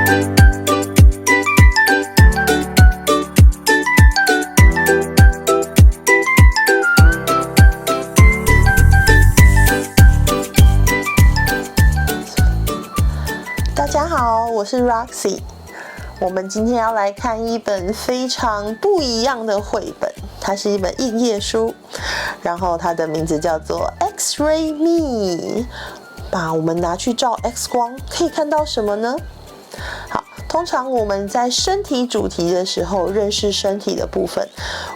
大家好，我是 Roxy。我们今天要来看一本非常不一样的绘本，它是一本印页书，然后它的名字叫做 X-Ray Me。把我们拿去照 X 光，可以看到什么呢？好，通常我们在身体主题的时候，认识身体的部分，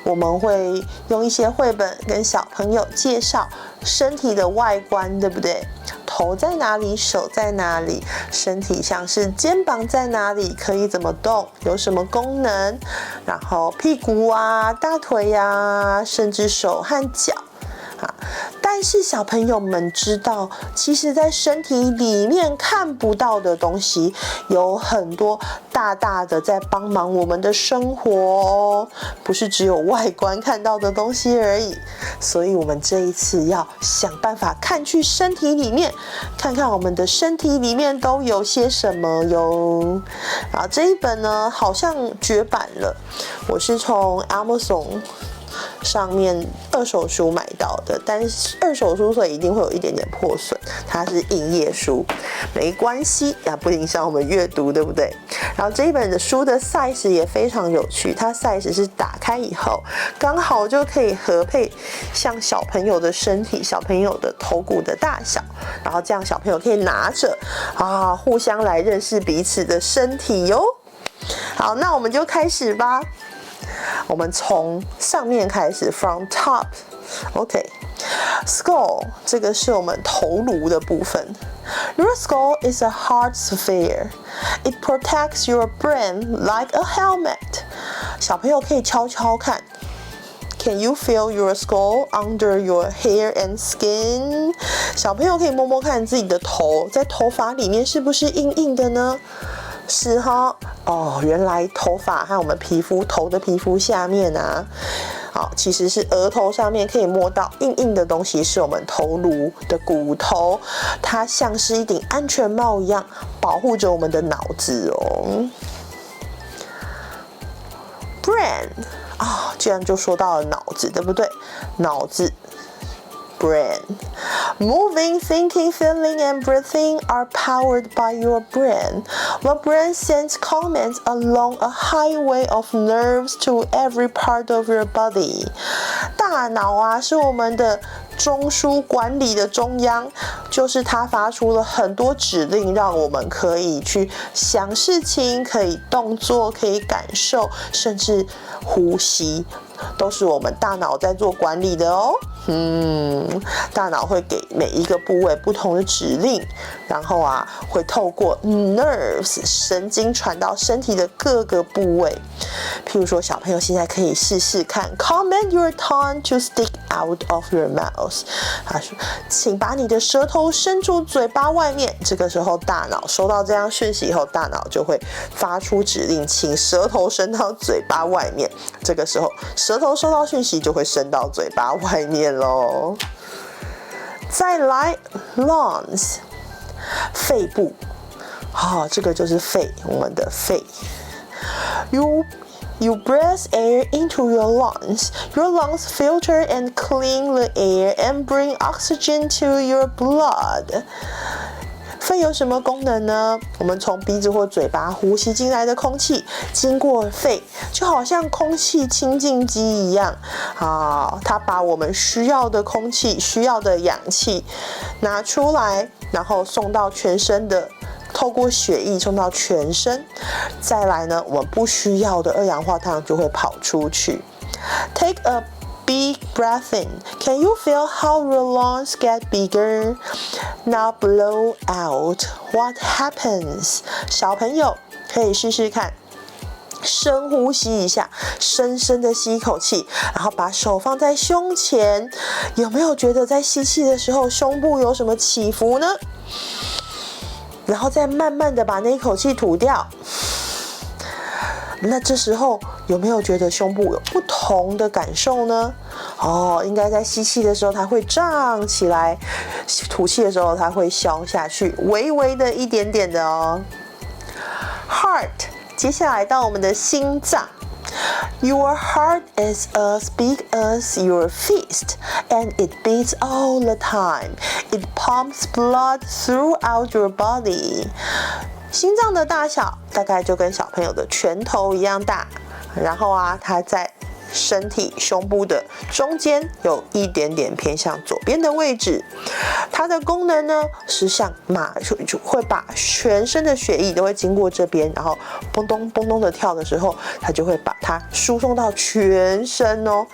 我们会用一些绘本跟小朋友介绍身体的外观，对不对？头在哪里，手在哪里，身体像是肩膀在哪里，可以怎么动，有什么功能，然后屁股啊、大腿啊，甚至手和脚。但是小朋友们知道，其实在身体里面看不到的东西有很多大大的在帮忙我们的生活哦，不是只有外观看到的东西而已。所以我们这一次要想办法看去身体里面，看看我们的身体里面都有些什么哟。然后这一本呢好像绝版了，我是从 Amazon上面二手书买到的，但是二手书所以一定会有一点点破损，它是印页书，没关系呀，不影响我们阅读，对不对？然后这一本的书的 size 也非常有趣，它 size 是打开以后刚好就可以合配像小朋友的身体、小朋友的头骨的大小，然后这样小朋友可以拿着互相来认识彼此的身体哟。好，那我们就开始吧。我们从上面开始 ，from top。OK， skull 这个是我们头颅的部分。Your skull is a hard sphere. It protects your brain like a helmet. 小朋友可以敲敲看。Can you feel your skull under your hair and skin? 小朋友可以摸摸看自己的头，在头发里面是不是硬硬的呢？是哈，原来头发和我们头的皮肤下面啊，其实是额头上面可以摸到硬硬的东西，是我们头颅的骨头，它像是一顶安全帽一样，保护着我们的脑子哦。Brain 居然就说到了脑子，对不对？脑子。Brain. Moving, thinking, feeling, and breathing are powered by your brain. The brain sends comments along a highway of nerves to every part of your body. 大脑是我们的中枢管理的中央，就是它发出了很多指令，让我们可以去想事情，可以动作，可以感受，甚至呼吸，都是我们大脑在做管理的哦。大脑会给每一个部位不同的指令，然后会透过 nerves 神经传到身体的各个部位。譬如说，小朋友现在可以试试看 ，Command your tongue to stick out of your mouth。他说，请把你的舌头伸出嘴巴外面。这个时候，大脑收到这样讯息以后，大脑就会发出指令，请舌头伸到嘴巴外面。这个时候，舌头收到讯息就会伸到嘴巴外面咯。再来 lungs 肺部，这个就是肺，我们的肺。You breathe air into your lungs. Your lungs filter and clean the air and bring oxygen to your blood. 肺有什么功能呢？我们从鼻子或嘴巴呼吸进来的空气，经过肺，就好像空气清净机一样。它把我们需要的空气、需要的氧气拿出来，然后送到全身的，透过血液送到全身。再来呢，我们不需要的二氧化碳就会跑出去。Take a big breath in. Can you feel how your lungs get bigger? Now blow out. What happens? 小朋友可以试试看，深呼吸一下，深深的吸一口气，然后把手放在胸前，有没有觉得在吸气的时候胸部有什么起伏呢？然后再慢慢的把那一口气吐掉。那这时候有没有觉得胸部有不同的感受呢？应该在吸气的时候它会胀起来，吐气的时候它会消下去，微微的一点点的哦。heart， 接下来到我们的心脏。Your heart is as big as your fist, and it beats all the time. It pumps blood throughout your body. 心脏的大小大概就跟小朋友的拳头一样大，然后它在身体胸部的中间有一点点偏向左边的位置。它的功能呢是像会把全身的血液都会经过这边，然后蹦咚蹦咚的跳的时候，它就会把它输送到全身哦。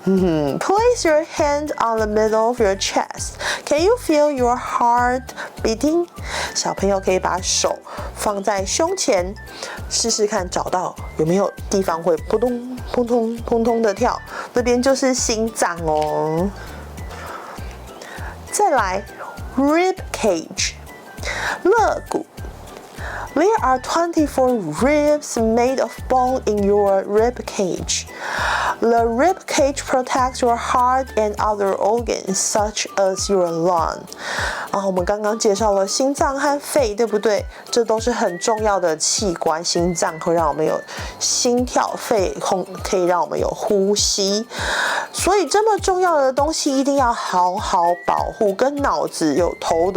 Place your hand on the middle of your chest. Can you feel your heart beating? 小朋友可以把手放在胸前，试试看找到有没有地方会扑通扑通扑通的跳，那边就是心脏哦。再来 rib cage， 肋骨。There are 24 ribs made of bone in your rib cage. The rib cage protects your heart and other organs, such as your lung. 我们刚刚介绍了心脏和肺，对不对？这都是很重要的器官。心脏会让我们有心跳，肺可以让我们有呼吸。所以这么重要的东西一定要好好保护，跟脑子有头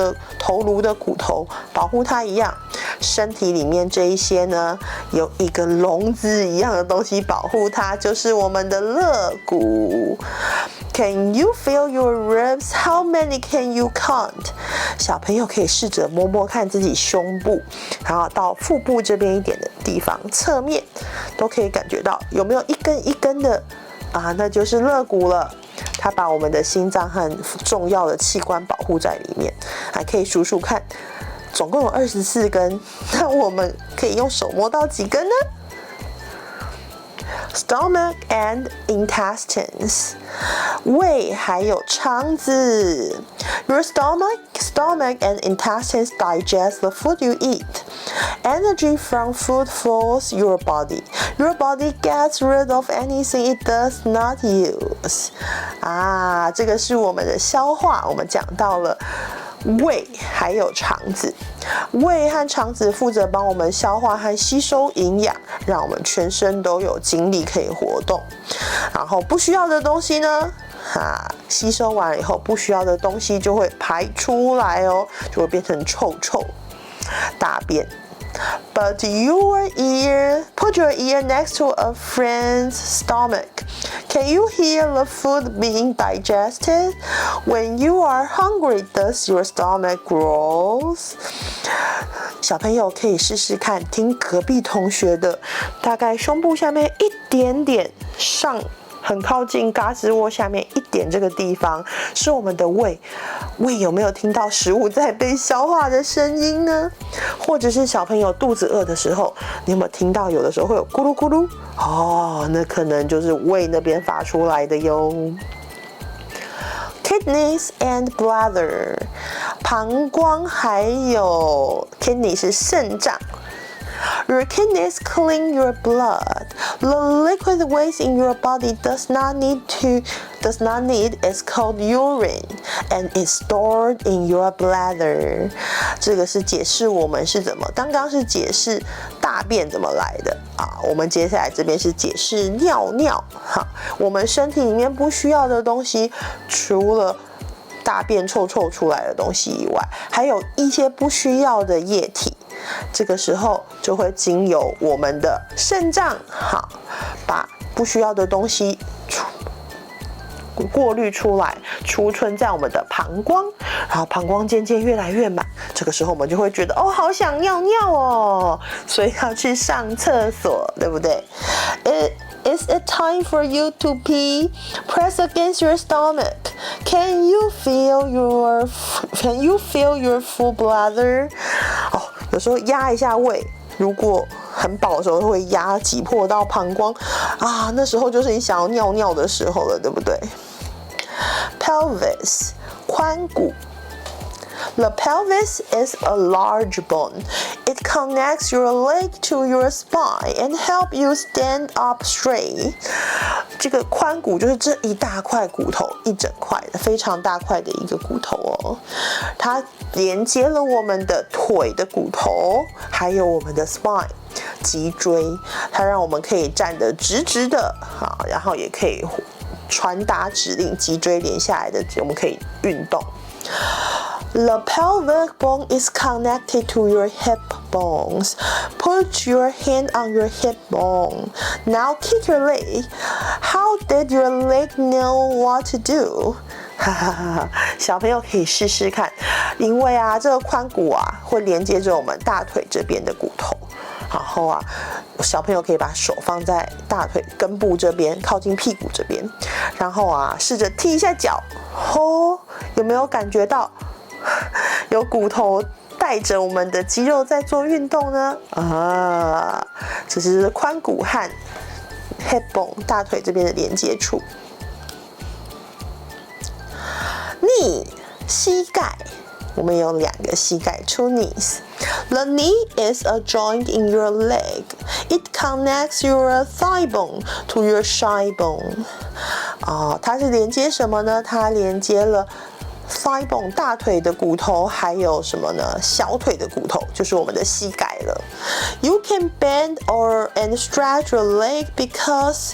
颅的骨头保护它一样。身体里面这一些呢，有一个笼子一样的东西保护它，就是我们的肋骨。Can you feel your ribs? How many can you count? 小朋友可以试着摸摸看自己胸部，然后到腹部这边一点的地方，侧面都可以感觉到有没有一根一根的那就是肋骨了。它把我们的心脏和重要的器官保护在里面，还可以数数看。总共有24根，那我们可以用手摸到几根呢？ Stomach and intestines， 胃还有肠子。Your stomach and intestines digest the food you eat. Energy from food fills your body. Your body gets rid of anything it does not use. 这个是我们的消化，我们讲到了胃还有肠子。胃和肠子负责帮我们消化和吸收营养，让我们全身都有精力可以活动。然后不需要的东西呢，吸收完以后不需要的东西就会排出来哦，就会变成臭大便。But put your ear next to a friend's stomach. Can you hear the food being digested? When you are hungry, does your stomach grow? 小朋友可以试试看，听隔壁同学的，大概胸部下面一点点很靠近胳肢窝下面一点这个地方是我们的胃，胃有没有听到食物在被消化的声音呢？或者是小朋友肚子饿的时候，你有没有听到有的时候会有咕噜咕噜？那可能就是胃那边发出来的哟。Kidneys and bladder， 膀胱还有 kidney 是肾脏。Your kidneys clean your blood. The liquid waste in your body does not need is called urine, and is stored in your bladder. 这个是解释我们是刚刚是解释大便怎么来的我们接下来这边是解释尿尿我们身体里面不需要的东西，除了大便臭出来的东西以外，还有一些不需要的液体。这个时候就会经由我们的肾脏，把不需要的东西过滤出来，储存在我们的膀胱，然后膀胱渐渐越来越满。这个时候我们就会觉得好想尿尿哦，所以要去上厕所，对不对？Is it time for you to pee? Press against your stomach. Can you feel your full bladder? 有时候压一下胃，如果很饱的时候会挤破到膀胱那时候就是你想要尿尿的时候了，对不对？ Pelvis， 髋骨。The pelvis is a large bone. It connects your leg to your spine and help you stand up straight. 这个髋骨就是这一大块骨头，一整块的非常大块的一个骨头哦。它连接了我们的腿的骨头，还有我们的 spine。脊椎，它让我们可以站得直直的，好，然后也可以传达指令，脊椎连下来的我们可以运动。The pelvic bone is connected to your hip bones. Put your hand on your hip bone. Now kick your leg. How did your leg know what to do? 哈哈哈！小朋友可以试试看，因为啊，这个髋骨啊会连接着我们大腿这边的骨头。然后啊，小朋友可以把手放在大腿根部这边，靠近屁股这边，然后啊，试着踢一下脚。哦，有没有感觉到有骨头带着我们的肌肉在做运动呢？啊，这是髋骨和 hip bone 大腿这边的连接处。knee 膝盖，我们有两个膝盖 two knees。The knee is a joint in your leg. It connects your thigh bone to your shin bone. 它是连接什么呢？它连接了 thigh bone 大腿的骨头，还有什么呢？小腿的骨头，就是我们的膝盖了。You can bend and stretch your leg because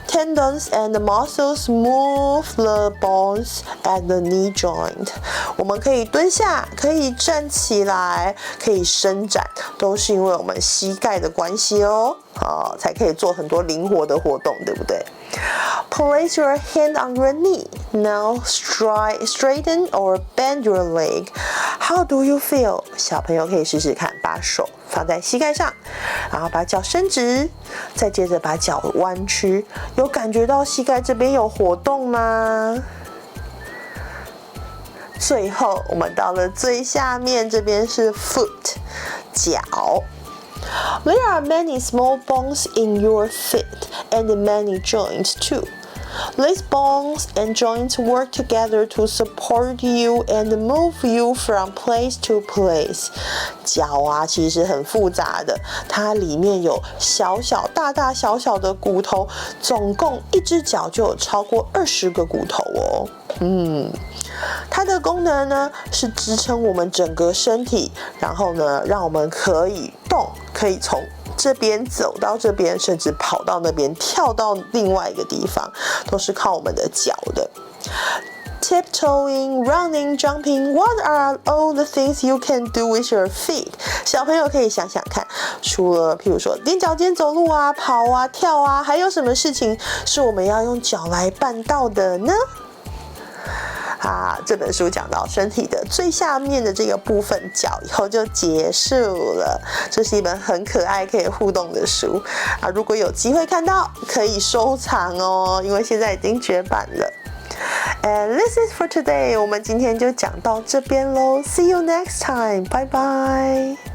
tendons and muscles move the bones at the knee joint. 我们可以蹲下，可以站起来，可以伸展，都是因为我们膝盖的关系哦。才可以做很多灵活的活动，对不对？Place your hand on your knee. Now straighten or bend your leg. How do you feel? 小朋友可以试试看，把手放在膝盖上，然后把脚伸直，再接着把脚弯曲。有感觉到膝盖这边有活动吗？最后我们到了最下面，这边是 foot 脚。There are many small bones in your feet and many joints too. These bones and joints work together to support you and move you from place to place. 脚啊，其实很复杂的，它里面有大大小小的骨头，总共一只脚就有超过20个骨头哦。它的功能呢是支撑我们整个身体，然后呢让我们可以动，可以从这边走到这边，甚至跑到那边，跳到另外一个地方，都是靠我们的脚的。Tiptoeing, running, jumping, what are all the things you can do with your feet? 小朋友可以想想看，除了譬如说踮脚尖走路啊、跑啊、跳啊，还有什么事情是我们要用脚来办到的呢？这本书讲到身体的最下面的这个部分，脚以后就结束了。这是一本很可爱可以互动的书如果有机会看到，可以收藏哦，因为现在已经绝版了。And this is for today. 我们今天就讲到这边咯。See you next time. Bye bye.